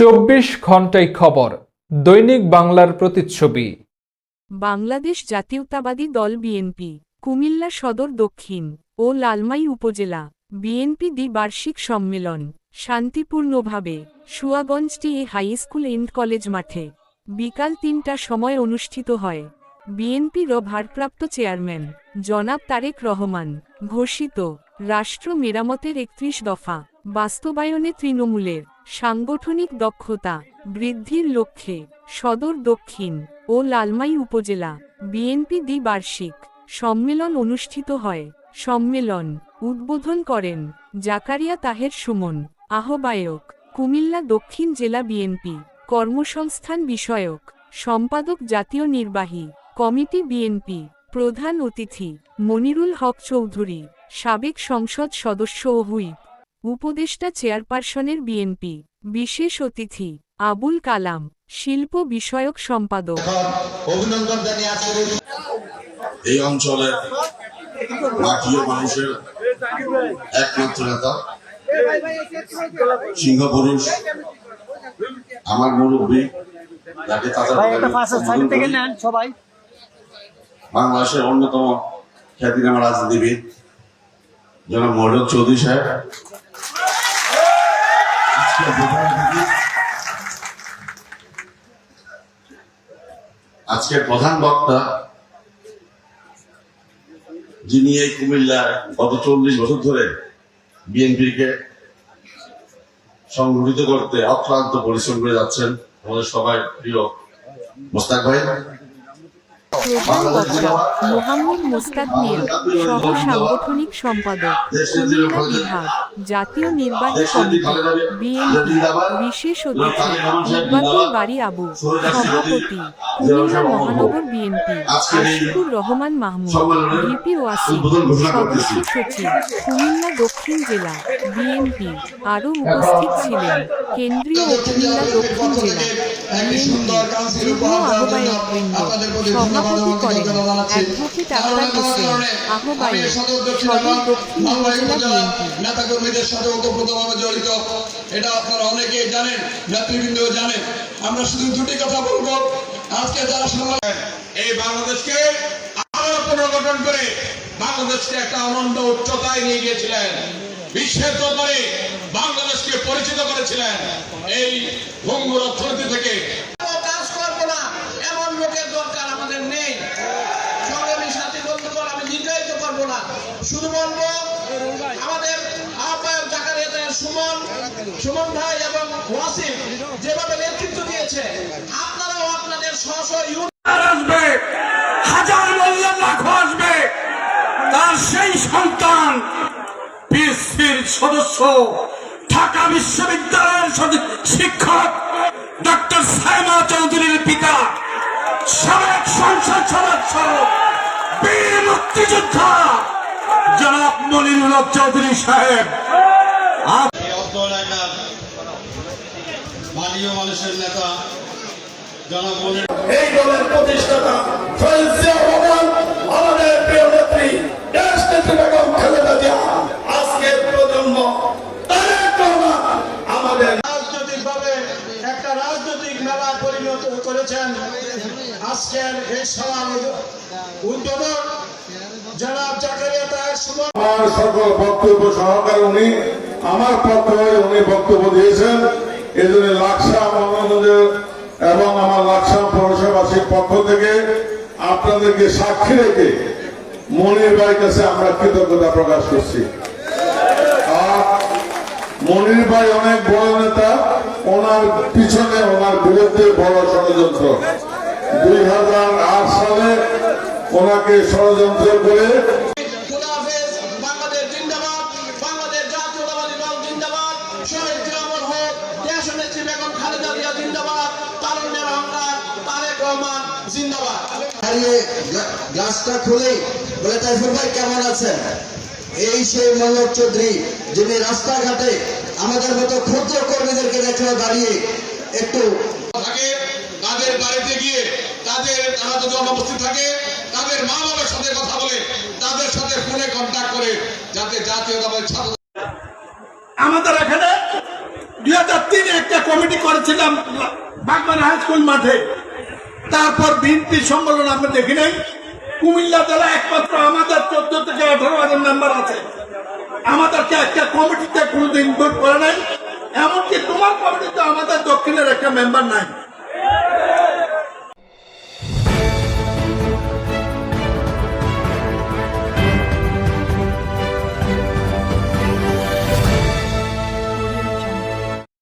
24 ঘন্টায় খবর, দৈনিক বাংলার প্রতিচ্ছবি। বাংলাদেশ জাতীয়তাবাদী দল বিএনপি কুমিল্লা সদর দক্ষিণ ও লালমাই উপজেলা বিএনপি দ্বিবার্ষিক সম্মেলন শান্তিপূর্ণভাবে সুয়াগঞ্জ টি.এ. হাইস্কুল এন্ড কলেজ মাঠে বিকাল ৩টার সময় অনুষ্ঠিত হয়। বিএনপির ভারপ্রাপ্ত চেয়ারম্যান জনাব তারেক রহমান ঘোষিত রাষ্ট্র মেরামতের ৩১ দফা বাস্তবায়নে তৃণমূলের সাংগঠনিক দক্ষতা বৃদ্ধির লক্ষ্যে সদর দক্ষিণ ও লালমাই উপজেলা বিএনপি দ্বিবার্ষিক সম্মেলন অনুষ্ঠিত হয়। সম্মেলন উদ্বোধন করেন জাকারিয়া তাহের সুমন, আহ্বায়ক কুমিল্লা দক্ষিণ জেলা বিএনপি, কর্মসংস্থান বিষয়ক সম্পাদক জাতীয় নির্বাহী কমিটি বিএনপি, প্রধান অতিথি মনিরুল হক চৌধুরী, সাবেক সংসদ সদস্য ও হুইপ, উপদেষ্টা চেয়ারপারসনের বিএনপি, বিশেষ অতিথি আবুল কালাম, শিল্প বিষয়ক সম্পাদক। অভিনন্দন জানিয়ে এই অঞ্চলের মাটি ও মানুষের একমাত্র নেতা, সিংহ পুরুষ, আমার মুরব্বী, যাকে বাংলাদেশের অন্যতম খ্যাতিনামা রাজনীতিবিদ জনাব মহরত চৌধুরী সাহেব, আজকের প্রধান বক্তা, যিনি এই কুমিল্লায় গত 40 বছর ধরে বিএনপিকে সংগঠিত করতে অক্লান্ত পরিশ্রম করে যাচ্ছেন, আমাদের সবাই প্রিয় মোস্তাক ভাই। প্রধান বক্তা মোহাম্মদ মোস্তাক মিয়া, সহ সাংগঠনিক সম্পাদক কুমিল্লা বিভাগ, জাতীয় নির্বাহী কমিটি বিএনপি, বিশেষ অতিথি ইকবাতুল বারী আবু, সভাপতি কুমিল্লা মহানগর বিএনপি আশিকুর রহমান মাহমুদ, ভিপি ওয়াসিম, সদস্য সচিব কুমিল্লা দক্ষিণ জেলা বিএনপি। আরও উপস্থিত ছিলেন কেন্দ্রীয় ও কুমিল্লা দক্ষিণ জেলা বিএনপি যুগ্ম আহ্বায়কবৃন্দ। সভাপতি করেন অ্যাডভোকেট আক্তার হোসেন, আহ্বায়ক সদর দক্ষিণ উপজেলা বিএনপি। নেতাকর্মীদের সাথে ওতপ্রোতভাবে জড়িত, এটা আপনারা অনেকেই জানেন, নেতৃবৃন্দও জানেন। আমরা শুধু দুটি কথা বলবো, আজকে যারা এই বাংলাদেশকে আরো পুনর্গঠন করে বাংলাদেশকে একটা অনন্ত উচ্চতায় নিয়ে গিয়েছিলেন, বিশ্বের দরবারে বাংলাদেশকে পরিচিত করেছিলেন। এই ভঙ্গুর অর্থনীতি থেকে কাজ করবো না এমন লোকের দরকার আমাদের নেই। সংগ্রামী সাথী বন্ধুগণ, আমি দীর্ঘায়িত করবো না, শুধু বলবো আমাদের আহ্বায়ক জাকারিয়া তাহের সুমন ভাই এবং ওয়াসিম যেভাবে নেতৃত্ব দিয়েছে, আপনারাও আপনাদের স্ব আসবে, হাজার বললে লাখ আসবে, তার সেই সন্তান পিএসসির সদস্য, ঢাকা বিশ্ববিদ্যালয়ের শিক্ষক ডক্টর সাইমা চৌধুরীর পিতা, সাবেক সংসদ সদস্য, বীর মুক্তিযোদ্ধা জনাব মনিরুল হক চৌধুরী সাহেব। মানীয় মানুষের নেতা জনাব এই দলের প্রতিষ্ঠাতা আমাদের প্রিয় নেত্রী দেশ নেত্রী বেগম খালেদা জিয়া, আজকের প্রজন্ম তারেক রহমান আমাদের রাজনৈতিকভাবে একটা রাজনৈতিক মেলা পরিণত করেছেন। আজকের এই সভা উদ্বোধন জনাব জাকারিয়া তাহের সুমন। আমার সকল বক্তব্য সহকারে আমার পক্ষে উনি বক্তব্য দিয়েছেন। এই জন্য লাকসাম আমাদের এবং আমার লাকসাম পৌরসভাবাসীর পক্ষ থেকে আপনাদেরকে সাক্ষী রেখে মনির ভাইয়ের কাছে আমরা কৃতজ্ঞতা প্রকাশ করছি। আর মনির ভাই অনেক বড় নেতা, ওনার পিছনে ওনার বিরুদ্ধে বড় ষড়যন্ত্র। 2008 সালে ওনাকে ষড়যন্ত্র করে গ্লাসটা খুলে বলে তাইফুর ভাই কেমন আছেন? এই সেই মনোজ চৌধুরী, যিনি রাস্তাঘাটে আমাদের মতো ক্ষুদ্র কর্মীদেরকে দেখলে দাঁড়িয়ে একটু তাদের বাড়িতে গিয়ে তারা যদি অনুপস্থিত থাকে তাদের মা বাবার সাথে কথা বলে, তাদের সাথে ফোনে কন্ট্যাক্ট করে, যাতে জাতীয়তাবাদী ছাত্র আমাদের এখানে 2003 একটা কমিটি করেছে। করেছিলাম বাগমারা হাই স্কুল মাঠে। তারপর বিএনপি সম্মেলন আমরা দেখি নাই। কুমিল্লা জেলা একমাত্র আমাদের 14 থেকে 18,000 মেম্বার আছে, আমাদেরকে একটা কমিটিতে কোনোদিন ভোট করে নাই। এমনকি তোমার কমিটিতে আমাদের দক্ষিণের একটা মেম্বার নাই।